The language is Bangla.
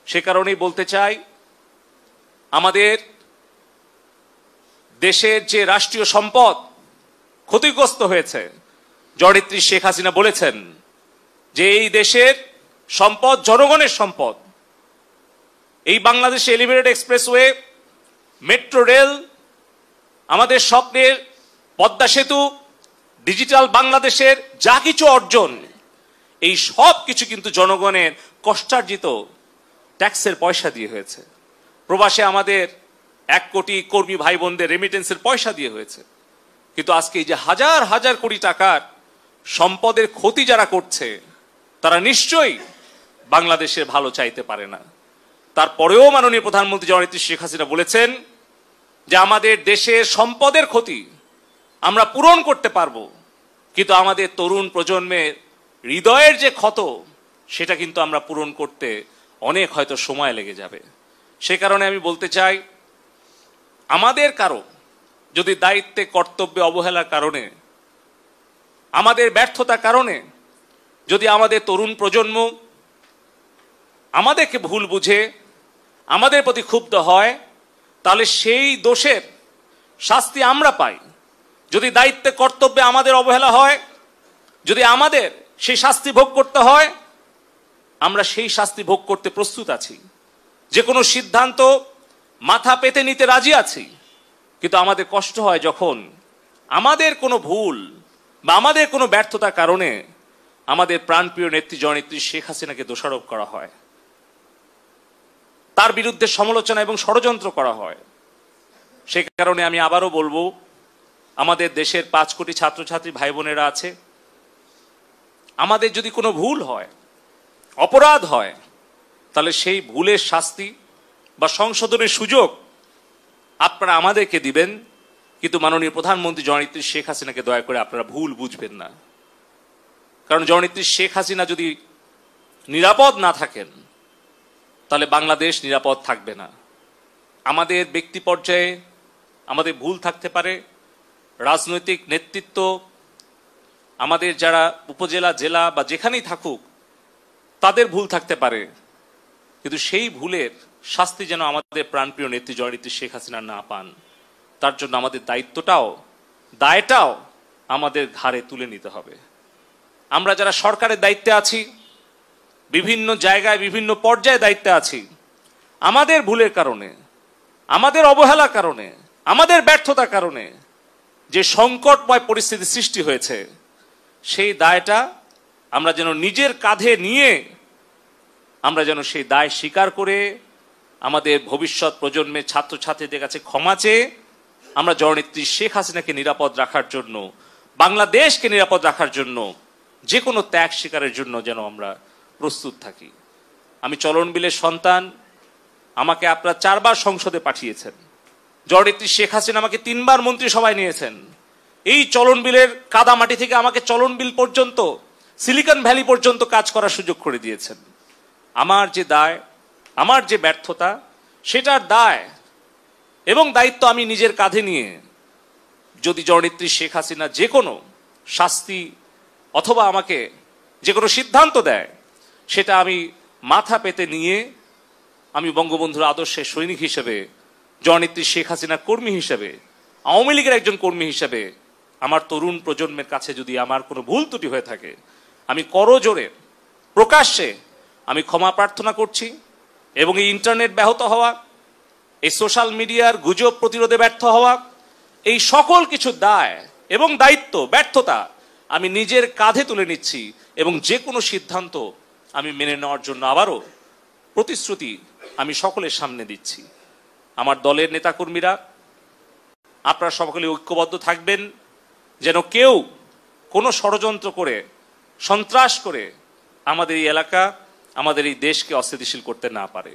সে কারণেই বলতে চাই, আমাদের দেশের যে রাষ্ট্রীয় সম্পদ ক্ষতিগ্রস্ত হয়েছে, জননেত্রী শেখ হাসিনা বলেছেন যে এই দেশের সম্পদ জনগণের সম্পদ। এই বাংলাদেশে এলিভেটেড এক্সপ্রেসওয়ে, মেট্রো রেল, আমাদের স্বপ্নের পদ্মা সেতু, ডিজিটাল বাংলাদেশের যা কিছু অর্জন, এই সব কিছু কিন্তু জনগণের কষ্টার্জিত ট্যাক্সের পয়সা দিয়ে হয়েছে। প্রবাসে আমাদের 1 কোটি কর্মী ভাই বোনদের রেমিটেন্সের পয়সা দিয়ে হয়েছে। কিন্তু আজকে এই যে হাজার হাজার কোটি টাকার সম্পদের ক্ষতি যারা করছে, তারা নিশ্চয়ই বাংলাদেশের ভালো চাইতে পারে না। তারপরেও মাননীয় প্রধানমন্ত্রী জননেত্রী শেখ হাসিনা বলেছেন যে আমাদের দেশের সম্পদের ক্ষতি আমরা পূরণ করতে পারবো, কিন্তু আমাদের তরুণ প্রজন্মের হৃদয়ের যে ক্ষত, সেটা কিন্তু আমরা পূরণ করতে অনেক হয়তো সময় লেগে যাবে। সে কারণে আমি বলতে চাই, আমাদের কারো যদি দায়িত্বে কর্তব্যে অবহেলার কারণে, আমাদের ব্যর্থতার কারণে যদি আমাদের তরুণ প্রজন্ম আমাদেরকে ভুল বুঝে আমাদের প্রতি ক্ষুব্ধ হয়, তাহলে সেই দোষের শাস্তি আমরা পাই। যদি দায়িত্বে কর্তব্যে আমাদের অবহেলা হয়, যদি আমাদের সেই শাস্তি ভোগ করতে হয়, আমরা সেই শাস্তি ভোগ করতে প্রস্তুত আছি। যে কোনো সিদ্ধান্ত মাথা পেতে নিতে রাজি আছি। কিন্তু আমাদের কষ্ট হয় যখন আমাদের কোনো ভুল বা আমাদের কোনো ব্যর্থতার কারণে আমাদের প্রাণপ্রিয় নেত্রী জননেত্রী শেখ হাসিনাকে দোষারোপ করা হয়, তার বিরুদ্ধে সমালোচনা এবং ষড়যন্ত্র করা হয়। সে কারণে আমি আবারও বলবো, আমাদের দেশের 5 কোটি ছাত্রছাত্রী ভাই বোনেরা আছে, আমাদের যদি কোনো ভুল হয়, অপরাধ হয়, তাহলে সেই ভুলের শাস্তি বা সংশোধনের সুযোগ আপনারা আমাদেরকে দিবেন। কিন্তু মাননীয় প্রধানমন্ত্রী জননেত্রী শেখ হাসিনাকে দয়া করে আপনারা ভুল বুঝবেন না। কারণ জননেত্রী শেখ হাসিনা যদি নিরাপদ না থাকেন, তাহলে বাংলাদেশ নিরাপদ থাকবে না। আমাদের ব্যক্তি পর্যায়ে আমাদের ভুল থাকতে পারে, রাজনৈতিক নেতৃত্ব, আমাদের যারা উপজেলা, জেলা বা যেখানেই থাকুক, তাদের ভুল থাকতে পারে, কিন্তু সেই ভুলের শাস্তি যেন আমাদের প্রাণপ্রিয় নেত্রী জননেত্রী শেখ হাসিনা না পান, তার জন্য আমাদের দায়টাও আমাদের ঘাড়ে তুলে নিতে হবে। আমরা যারা সরকারের দায়িত্বে আছি, বিভিন্ন জায়গায় বিভিন্ন পর্যায়ে দায়িত্বে আছি, আমাদের ভুলের কারণে, আমাদের অবহেলার কারণে, আমাদের ব্যর্থতার কারণে যে সংকটময় পরিস্থিতি সৃষ্টি হয়েছে, সেই দায়টা আমরা যেন নিজের কাঁধে নিয়ে আমরা যেন সেই দায় স্বীকার করে আমাদের ভবিষ্যৎ প্রজন্মের ছাত্রছাত্রীদের কাছে ক্ষমা চেয়ে আমরা জননেত্রী শেখ হাসিনাকে নিরাপদ রাখার জন্য, বাংলাদেশকে নিরাপদ রাখার জন্য যে কোনো ত্যাগ স্বীকারের জন্য যেন আমরা প্রস্তুত থাকি। আমি চলন বিলের সন্তান, আমাকে আপনারা 4 বার সংসদে পাঠিয়েছেন। জননেত্রী শেখ হাসিনা আমাকে 3 বার মন্ত্রিসভায় নিয়েছেন। এই চলন বিলের কাদামাটি থেকে আমাকে চলন বিল পর্যন্ত, সিলিকন ভ্যালি পর্যন্ত কাজ করার সুযোগ করে দিয়েছেন। আমার যে দায়, আমার যে ব্যর্থতা, সেটার দায় এবং দায়িত্ব আমি নিজের কাঁধে নিয়ে যদি জননেত্রী শেখ হাসিনা যে কোনো শাস্তি অথবা আমাকে যে কোনো সিদ্ধান্ত দেয়, সেটা আমি মাথা পেতে নিয়ে আমি বঙ্গবন্ধুর আদর্শের সৈনিক হিসেবে, জননেত্রী শেখ হাসিনার কর্মী হিসেবে, আওয়ামী লীগের একজন কর্মী হিসেবে আমার তরুণ প্রজন্মের কাছে যদি আমার কোনো ভুল ত্রুটি হয়ে থাকে, আমি করজোরে প্রকাশ্যে আমি ক্ষমা প্রার্থনা করছি। এবং এই ইন্টারনেট ব্যাহত হওয়া, এই সোশ্যাল মিডিয়ার গুজব প্রতিরোধে ব্যর্থ হওয়া, এই সকল কিছু দায় এবং দায়িত্ব, ব্যর্থতা আমি নিজের কাঁধে তুলে নিচ্ছি এবং যে কোনো সিদ্ধান্ত আমি মেনে নেওয়ার জন্য আবারও প্রতিশ্রুতি আমি সকলের সামনে দিচ্ছি। আমার দলের নেতাকর্মীরা, আপনারা সকলে ঐক্যবদ্ধ থাকবেন, যেন কেউ কোনো ষড়যন্ত্র করে, সন্ত্রাস করে আমাদের এই এলাকা, আমাদের এই দেশকে অস্থিতিশীল করতে না পারে।